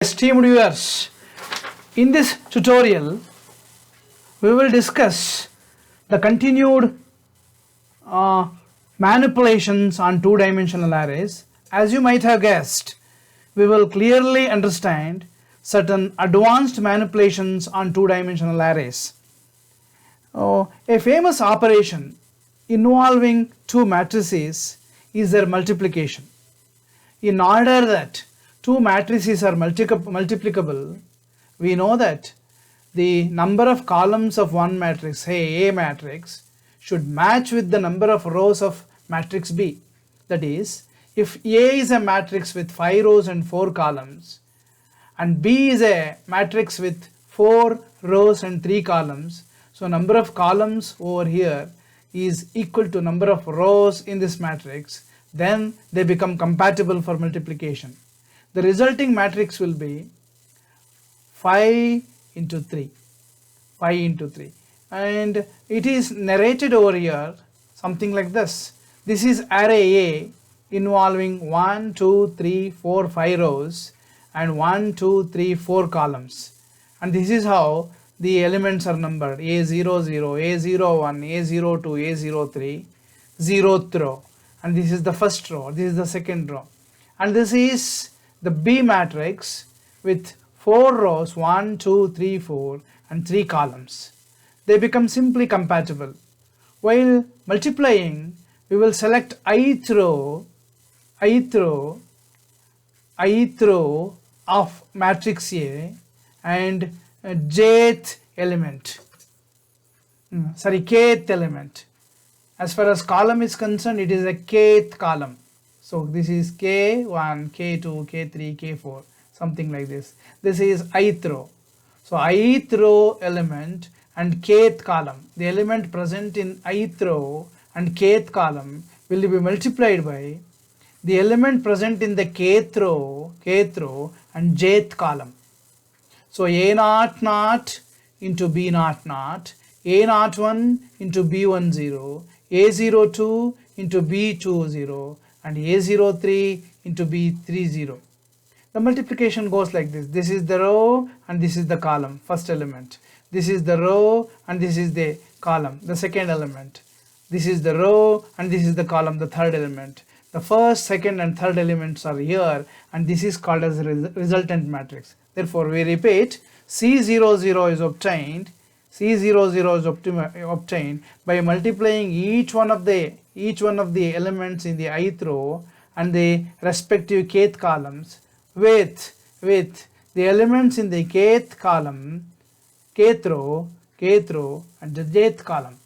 Esteemed viewers, in this tutorial we will discuss the continued manipulations on two-dimensional arrays. As you might have guessed, we will clearly understand certain advanced manipulations on two-dimensional arrays. A famous operation involving two matrices is their multiplication. In order that two matrices are multiplicable, we know that the number of columns of one matrix, say A matrix, should match with the number of rows of matrix B. That is, if A is a matrix with 5 rows and 4 columns and B is a matrix with 4 rows and 3 columns, so number of columns over here is equal to number of rows in this matrix, then they become compatible for multiplication. The resulting matrix will be 5 into 3, and it is narrated over here something like this. This is array A involving 1, 2, 3, 4, 5 rows and 1, 2, 3, 4 columns, and this is how the elements are numbered: A00, A01, A02, A03, 0th row, and this is the first row, this is the second row, and this is the B matrix with 4 rows, 1, 2, 3, 4 and 3 columns. They become simply compatible. While multiplying, we will select ith row of matrix A and kth element. As far as column is concerned, it is a kth column. So this is K1, K2, K3, K4, something like this. This is ith row. So ith row element and kth column, the element present in ith row and kth column will be multiplied by the element present in the kth row and jth column. So A00 into B00, A01 into B10, A02 into B20 and A03 into B30. The multiplication goes like this. This is the row and this is the column, first element. This is the row and this is the column, the second element. This is the row and this is the column, the third element. The first, second and third elements are here, and this is called as a resultant matrix. Therefore, we repeat, C00 is obtained by multiplying each one of the elements in the ith row and the respective kth columns with the elements in the kth column, kth row and the jth column.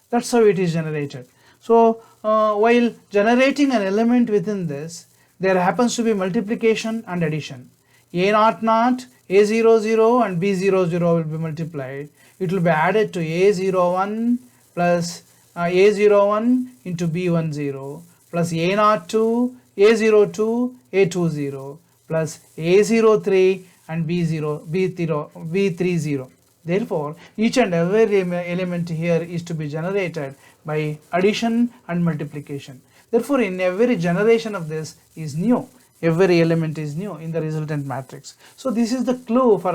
That's how it is generated. So while generating an element within this, there happens to be multiplication and addition. A00, A00 and B00 will be multiplied. It will be added to A01 plus A01 into B10 plus A02, A02, A20 plus A03 and B30. Therefore, each and every element here is to be generated by addition and multiplication. Therefore, in every generation of this is new. Every element is new in the resultant matrix. So this is the clue for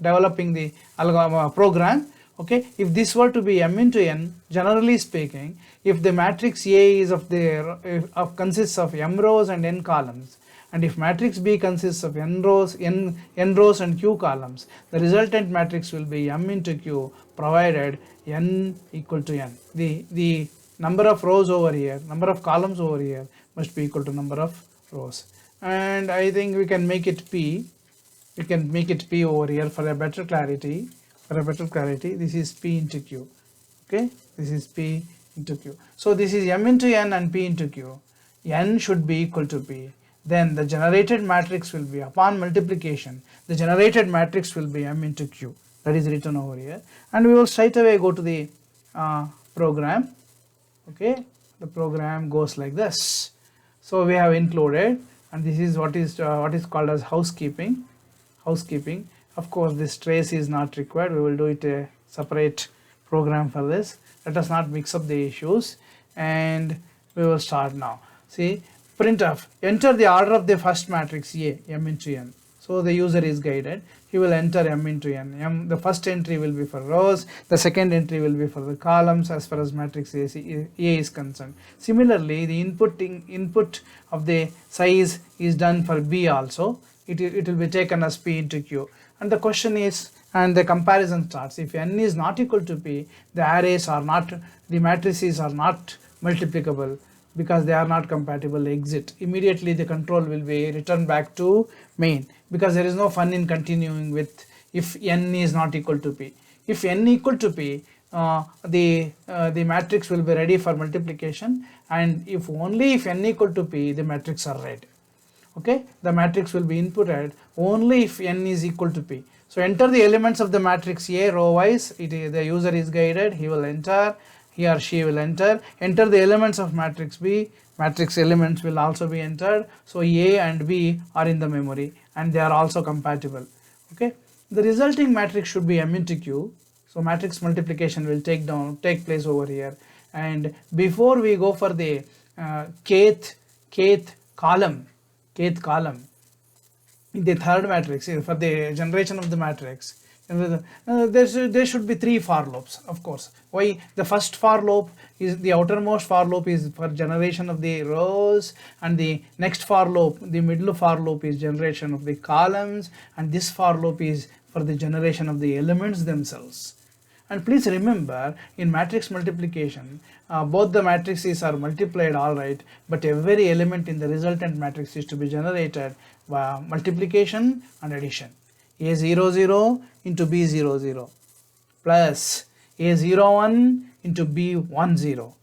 developing the program. Okay, if this were to be m into n, generally speaking, if the matrix A is consists of m rows and n columns, and if matrix B consists of n rows and q columns, the resultant matrix will be m into q, provided n equal to n. The number of rows over here, number of columns over here must be equal to number of rows. And I think we can make it p. We can make it p over here for a better clarity. This is p into q. Okay, this is p into q. So this is m into n and p into q. N should be equal to p. Then the generated matrix will be, upon multiplication, the generated matrix will be m into q. That is written over here. And we will straight away go to the program. Okay, the program goes like this. So we have included, and this is what is called as housekeeping. Of course, this trace is not required. We will do it a separate program for this. Let us not mix up the issues, and we will start now. See, printf, enter the order of the first matrix A, m into n. So the user is guided. He will enter m into n. The first entry will be for rows, the second entry will be for the columns as far as matrix A is concerned. Similarly, the input of the size is done for B also. It will be taken as P into Q. And the question is, and the comparison starts, if n is not equal to P, the arrays are not, the matrices are not multiplicable because they are not compatible. Exit. Immediately the control will be returned back to main, because there is no fun in continuing with if n is not equal to P. If n equal to P, the matrix will be ready for multiplication, and if only if n equal to P, the matrix are read. Okay, the matrix will be inputted only if n is equal to P. So enter the elements of the matrix A row wise. The user is guided. He will enter. He or she will enter the elements of matrix B. Matrix elements will also be entered. So A and B are in the memory and they are also compatible. Okay, the resulting matrix should be m into q. So matrix multiplication will take place over here. And before we go for the kth column in the third matrix, for the generation of the matrix, there should be 3 for loops, of course. Why? The first for loop is, the outermost for loop is for generation of the rows, and the next for loop, the middle for loop, is generation of the columns, and this for loop is for the generation of the elements themselves. And please remember, in matrix multiplication, both the matrices are multiplied, alright, but every element in the resultant matrix is to be generated by multiplication and addition. A00 into B00 plus A01 into B10,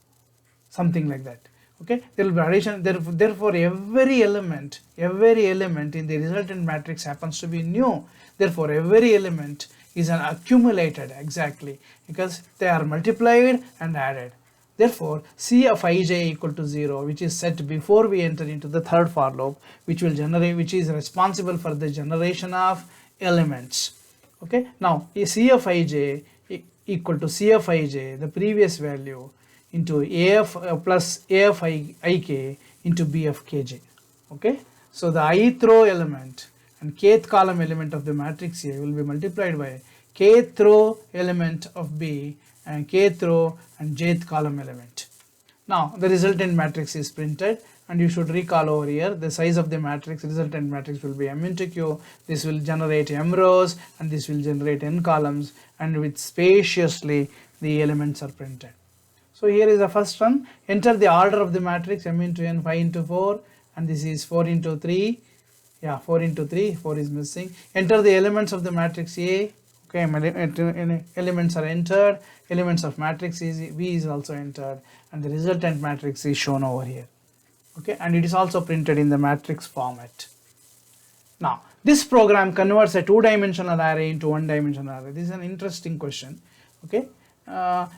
something like that. Okay, there will be addition. Therefore, every element in the resultant matrix happens to be new. Therefore, every element is an accumulated, exactly, because they are multiplied and added. Therefore, C of ij equal to 0, which is set before we enter into the third for loop, which is responsible for the generation of elements. Okay, now C of ij equal to C of ij, the previous value, into AF plus A of ik into B of kj. Okay, so the ith row element and kth column element of the matrix A will be multiplied by kth row element of B and kth row and jth column element. Now the resultant matrix is printed, and you should recall over here the size of the matrix, resultant matrix will be m into q. This will generate m rows and this will generate n columns, and with spaciously the elements are printed. So here is the first one. Enter the order of the matrix m into n, 5 into 4, and this is 4 into 3. Yeah, 4 into 3, 4 is missing. Enter the elements of the matrix A. Okay, elements are entered, elements of matrix B is also entered, and the resultant matrix is shown over here. Okay, and it is also printed in the matrix format. Now, this program converts a 2-dimensional array into 1-dimensional array. This is an interesting question. Okay,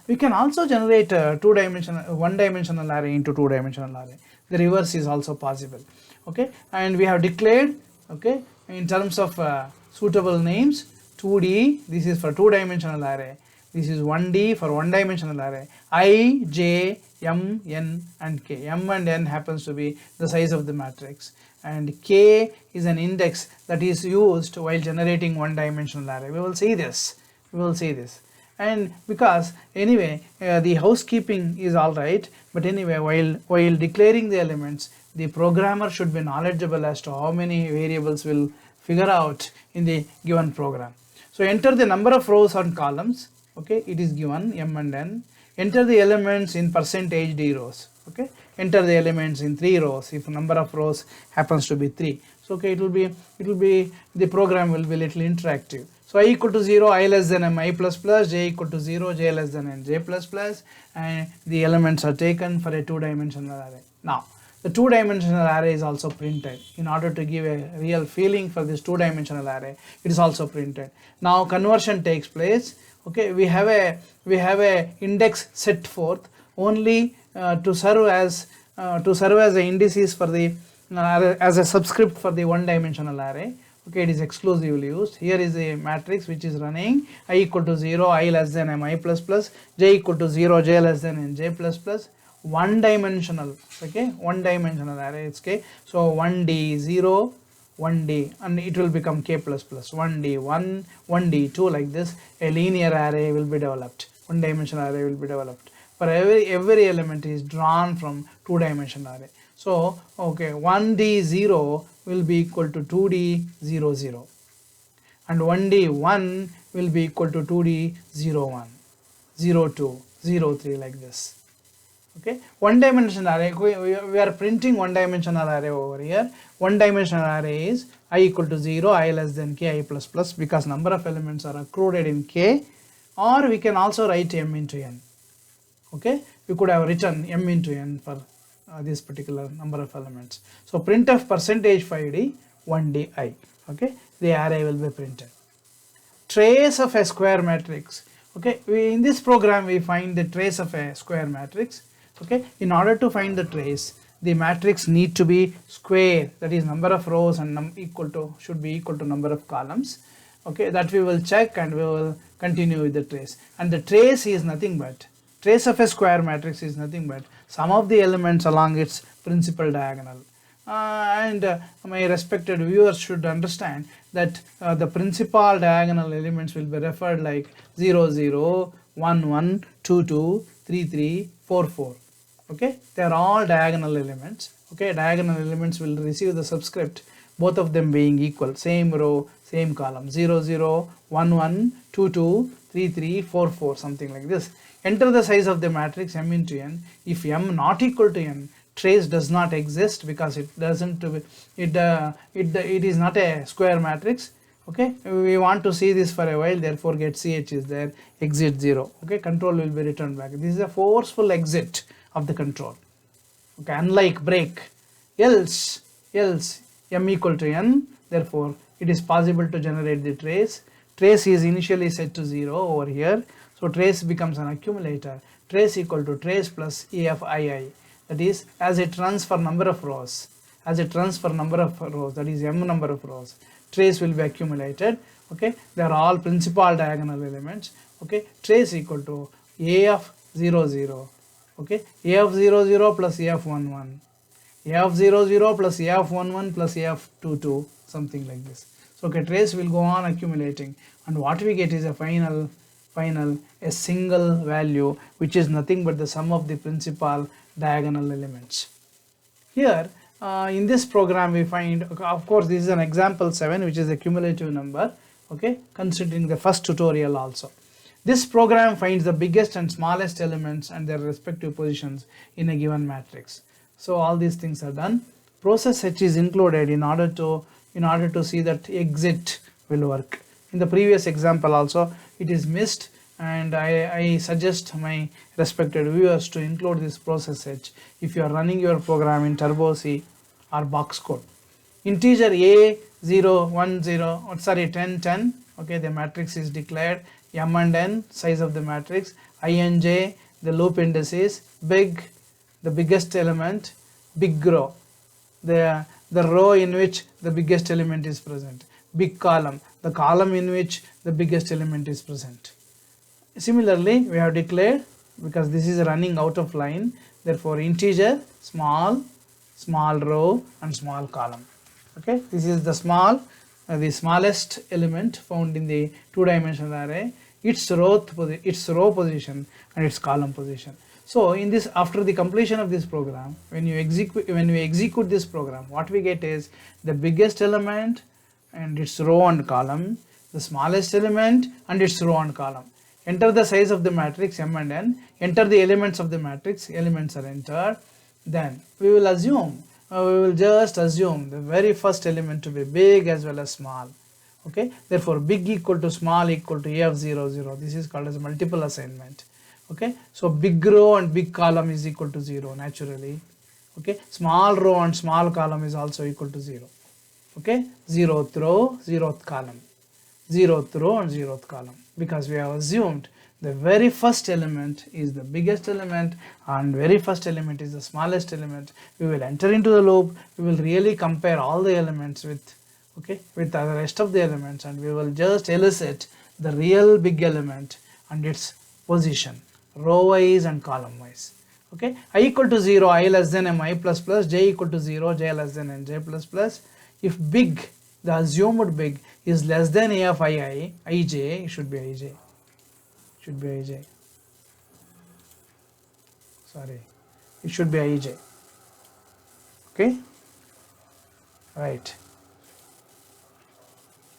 we can also generate a 1-dimensional array into 2-dimensional array. The reverse is also possible. Okay, and we have declared, okay, in terms of suitable names, 2D, this is for 2-dimensional array, this is 1D for 1-dimensional array, I, J, M, N and K. M and N happens to be the size of the matrix, and K is an index that is used while generating 1-dimensional array. We will see this, and because anyway the housekeeping is alright, but anyway while declaring the elements, the programmer should be knowledgeable as to how many variables will figure out in the given program. So enter the number of rows and columns. Okay, it is given m and n. Enter the elements in percentage d rows. Okay, enter the elements in 3 rows if number of rows happens to be 3. So okay, it will be the program will be little interactive. So I equal to 0, I less than m I plus plus, j equal to 0, j less than n j plus plus, and the elements are taken for a 2-dimensional array. Now the 2-dimensional array is also printed. In order to give a real feeling for this 2-dimensional array, it is also printed. Now conversion takes place. Okay, we have a index set forth only to serve as the indices for the as a subscript for the 1-dimensional array. Okay, it is exclusively used. Here is a matrix which is running I equal to 0, I less than m I plus plus, j equal to 0, j less than n j plus plus. 1-dimensional, okay, 1-dimensional array. Okay, so 1d 0, 1D, and it will become k plus plus 1D1, 1D2, like this. A linear array will be developed, one dimensional array will be developed. For every element is drawn from two dimensional array. So okay, 1D0 will be equal to 2D00, and 1D1 will be equal to 2D01, 02, 03, like this. Okay, one dimensional array, we are printing one dimensional array over here. One dimensional array is I equal to 0, I less than k, I plus plus, because number of elements are accrued in k, or we can also write m into n. Okay, we could have written m into n for this particular number of elements. So printf percentage 5d 1di. Okay, the array will be printed. Trace of a square matrix. Okay, in this program we find the trace of a square matrix. Okay, in order to find the trace, the matrix need to be square, that is number of rows and should be equal to number of columns. Okay, that we will check and we will continue with the trace. And the trace is nothing but, trace of a square matrix is nothing but sum of the elements along its principal diagonal. My respected viewers should understand that the principal diagonal elements will be referred like 0, 0, 1, 1, 2, 2, 3, 3, 4, 4. Okay, they are all diagonal elements. Okay, diagonal elements will receive the subscript, both of them being equal, same row, same column, 0, 0, 1, 1, 2, 2, 3, 3, 4, 4, something like this. Enter the size of the matrix m into n. If m not equal to n, trace does not exist, because it doesn't, it is not a square matrix. Okay, we want to see this for a while, therefore get ch is there, exit 0. Okay, control will be returned back. This is a forceful exit of the control. Okay, unlike break, else m equal to n, therefore it is possible to generate the trace. Trace is initially set to 0 over here, so trace becomes an accumulator. Trace equal to trace plus EFII, that is, as it runs for number of rows, that is m number of rows, trace will be accumulated. Okay, they are all principal diagonal elements. Okay, trace equal to A of 0, 0. Okay, A of 0, 0 plus A of 1, 1, A of 0, 0 plus A of 1, 1 plus A of 2, 2, something like this. So okay, trace will go on accumulating, and what we get is a final a single value, which is nothing but the sum of the principal diagonal elements. Here in this program we find, of course this is an example 7, which is a cumulative number. Okay, considering the first tutorial also. This program finds the biggest and smallest elements and their respective positions in a given matrix. So all these things are done. Process H is included in order to see that exit will work. In the previous example also it is missed, and I suggest my respected viewers to include this process H if you are running your program in Turbo C or box code. Integer A 0 1 0 10 10. Okay, the matrix is declared. M and n, size of the matrix. I and j, the loop indices. Big, the biggest element. Big row, the row in which the biggest element is present. Big column, the column in which the biggest element is present. Similarly, we have declared, because this is running out of line, therefore integer, small row and small column. Okay, this is the smallest element found in the two-dimensional array, its row position and its column position. So in this, after the completion of this program, when we execute this program, what we get is the biggest element and its row and column, the smallest element and its row and column. Enter the size of the matrix m and n, enter the elements of the matrix, elements are entered. Then we will just assume the very first element to be big as well as small. Okay, therefore big equal to small equal to A of 0, 0. This is called as multiple assignment. Okay, so big row and big column is equal to 0 naturally. Okay, small row and small column is also equal to 0. Okay, 0th row, 0th column, 0th row and 0th column, because we have assumed the very first element is the biggest element and very first element is the smallest element. We will enter into the loop, we will really compare all the elements with the rest of the elements, and we will just elicit the real big element and its position, row wise and column wise. Okay, I equal to 0, I less than m I plus plus, j equal to 0, j less than n j plus plus, if big, the assumed big is less than a of ij, it should be ij, should be ij, sorry, it should be ij, okay, right.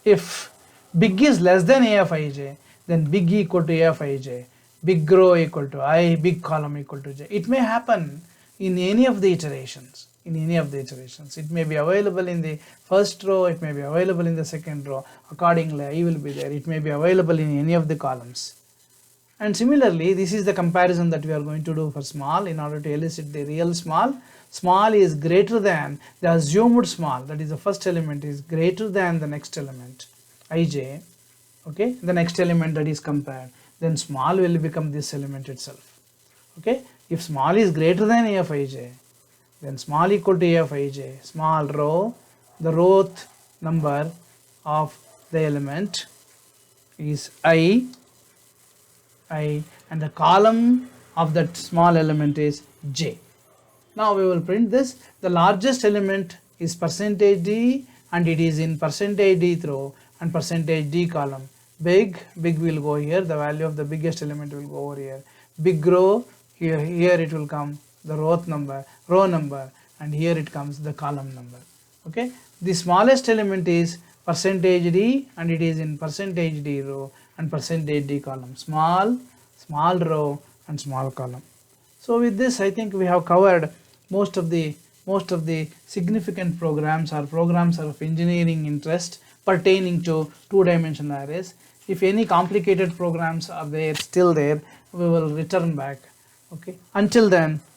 If big is less than a of ij, then big equal to a of ij, big row equal to I, big column equal to j. It may happen in any of the iterations. In any of the iterations, it may be available in the first row, it may be available in the second row. Accordingly, I will be there. It may be available in any of the columns. And similarly, this is the comparison that we are going to do for small in order to elicit the real small. Small is greater than the assumed small, that is the first element is greater than the next element ij, okay, the next element that is compared, then small will become this element itself, okay. If small is greater than a of ij, then small equal to a of ij, small row, the rowth number of the element is I, and the column of that small element is j. Now we will print this. The largest element is percentage d and it is in percentage d row and percentage d column. Big will go here, the value of the biggest element will go over here. Big row, here it will come the row number, and here it comes the column number, okay. The smallest element is percentage d and it is in percentage d row and percentage d column, small row and small column. So with this, I think we have covered most of the significant programs or programs of engineering interest pertaining to two-dimensional arrays. If any complicated programs are there still there, we will return back, okay. Until then,